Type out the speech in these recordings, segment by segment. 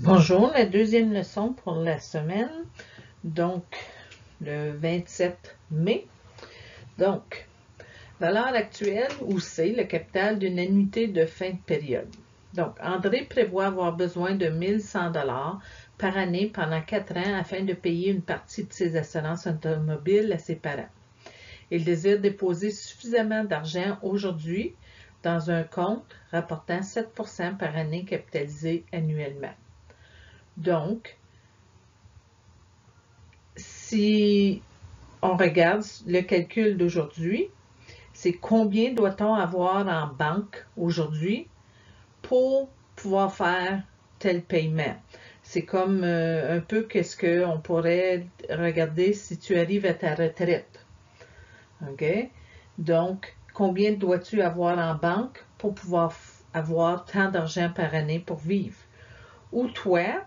Bonjour, la deuxième leçon pour la semaine, donc le 27 mai. Donc, valeur actuelle ou C, le capital d'une annuité de fin de période. Donc, André prévoit avoir besoin de 1100 $ par année pendant 4 ans afin de payer une partie de ses assurances automobiles à ses parents. Il désire déposer suffisamment d'argent aujourd'hui dans un compte rapportant 7% par année capitalisé annuellement. Donc, si on regarde le calcul d'aujourd'hui, c'est combien doit-on avoir en banque aujourd'hui pour pouvoir faire tel paiement. C'est comme un peu qu'est-ce qu'on pourrait regarder si tu arrives à ta retraite. OK? Donc, combien dois-tu avoir en banque pour pouvoir avoir tant d'argent par année pour vivre? Ou toi,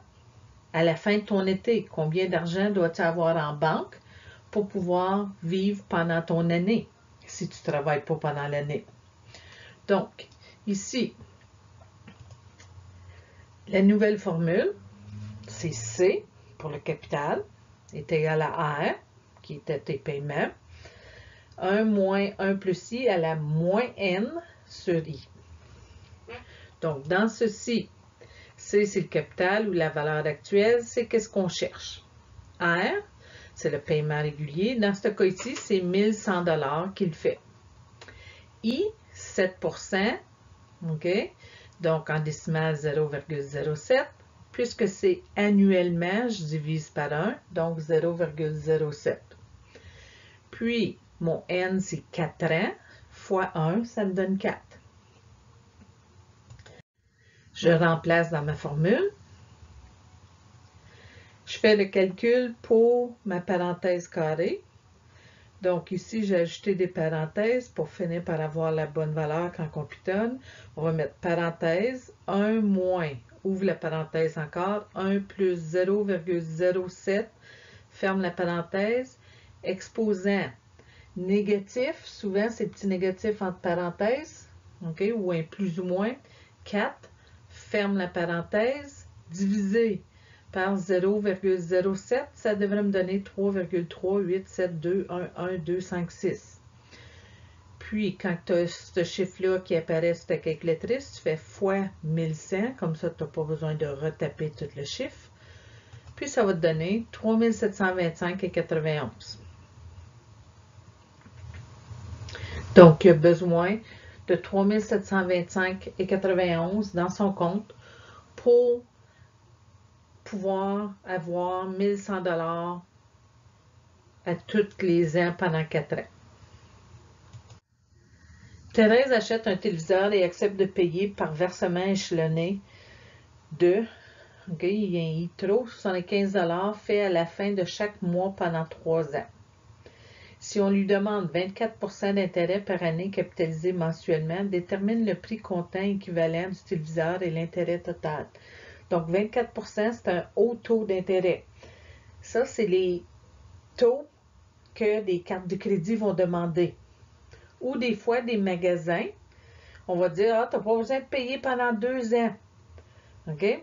à la fin de ton été, combien d'argent dois-tu avoir en banque pour pouvoir vivre pendant ton année, si tu ne travailles pas pendant l'année. Donc, ici, la nouvelle formule, c'est C pour le capital, est égal à R, qui était tes paiements, 1 moins 1 plus I à la moins N sur I. Donc, dans ceci, C, c'est le capital ou la valeur actuelle, c'est qu'est-ce qu'on cherche. R, c'est le paiement régulier. Dans ce cas ici, c'est 1100 $ qu'il fait. I, 7%, OK? Donc, en décimale, 0,07. Puisque c'est annuellement, je divise par 1, donc 0,07. Puis, mon N, c'est 4 ans, fois 1, ça me donne 4. Je remplace dans ma formule. Je fais le calcul pour ma parenthèse carrée. Donc ici, j'ai ajouté des parenthèses pour finir par avoir la bonne valeur quand on pitonne. On va mettre parenthèse, 1 moins, ouvre la parenthèse encore, 1 plus 0,07, ferme la parenthèse, exposant négatif, souvent c'est petit négatif entre parenthèses, okay, ou un plus ou moins, 4, ferme la parenthèse, divisé par 0,07, ça devrait me donner 3,387211256. Puis, quand tu as ce chiffre-là qui apparaît sur ta calculatrice, tu fais fois 1100, comme ça, tu n'as pas besoin de retaper tout le chiffre. Puis, ça va te donner 3725,91. Donc, il a besoin de 3725,91 dans son compte pour pouvoir avoir 1100 $ à tous les ans pendant 4 ans. Thérèse achète un téléviseur et accepte de payer par versement échelonné de, okay, il y a un ITRO, 75 $ fait à la fin de chaque mois pendant 3 ans. Si on lui demande 24% d'intérêt par année capitalisé mensuellement, détermine le prix comptant équivalent du téléviseur et l'intérêt total. Donc, 24%, c'est un haut taux d'intérêt. Ça, c'est les taux que des cartes de crédit vont demander. Ou des fois, des magasins, on va dire, ah, tu n'as pas besoin de payer pendant 2 ans. OK?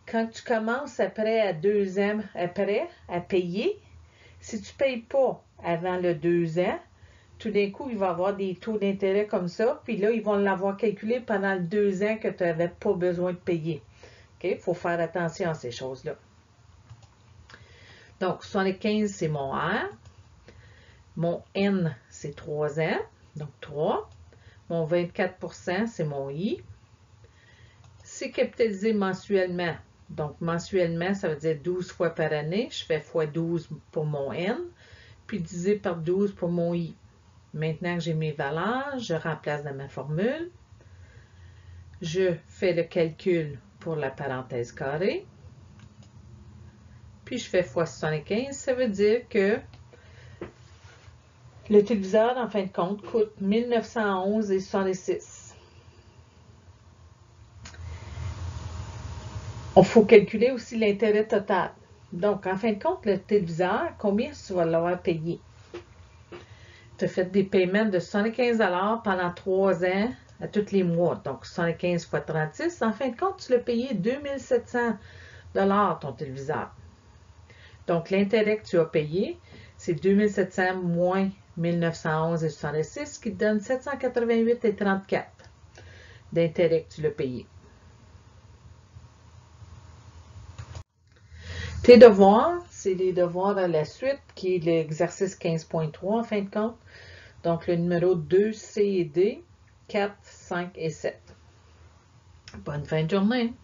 Quand tu commences après, à 2 ans après, à payer, si tu ne payes pas avant le 2 ans, tout d'un coup, il va y avoir des taux d'intérêt comme ça, puis là, ils vont l'avoir calculé pendant les 2 ans que tu n'avais pas besoin de payer. OK? Il faut faire attention à ces choses-là. Donc, 75, c'est mon R. Mon N, c'est 3 ans, donc 3. Mon 24%, c'est mon I. C'est capitalisé mensuellement. Donc, mensuellement, ça veut dire 12 fois par année. Je fais fois 12 pour mon N, puis divisé par 12 pour mon I. Maintenant que j'ai mes valeurs, je remplace dans ma formule. Je fais le calcul pour la parenthèse carrée. Puis, je fais fois 75. Ça veut dire que le téléviseur, en fin de compte, coûte 1911,66. Il faut calculer aussi l'intérêt total. Donc, en fin de compte, le téléviseur, combien tu vas l'avoir payé? Tu as fait des paiements de 75 $ pendant 3 ans à tous les mois. Donc, 75 fois 36. En fin de compte, tu l'as payé 2700 $ ton téléviseur. Donc, l'intérêt que tu as payé, c'est 2700 moins 1911,66 qui te donne 788,34 d'intérêt que tu l'as payé. Tes devoirs, c'est les devoirs à la suite, qui est l'exercice 15.3 en fin de compte. Donc, le numéro 2, C et D, 4, 5 et 7. Bonne fin de journée!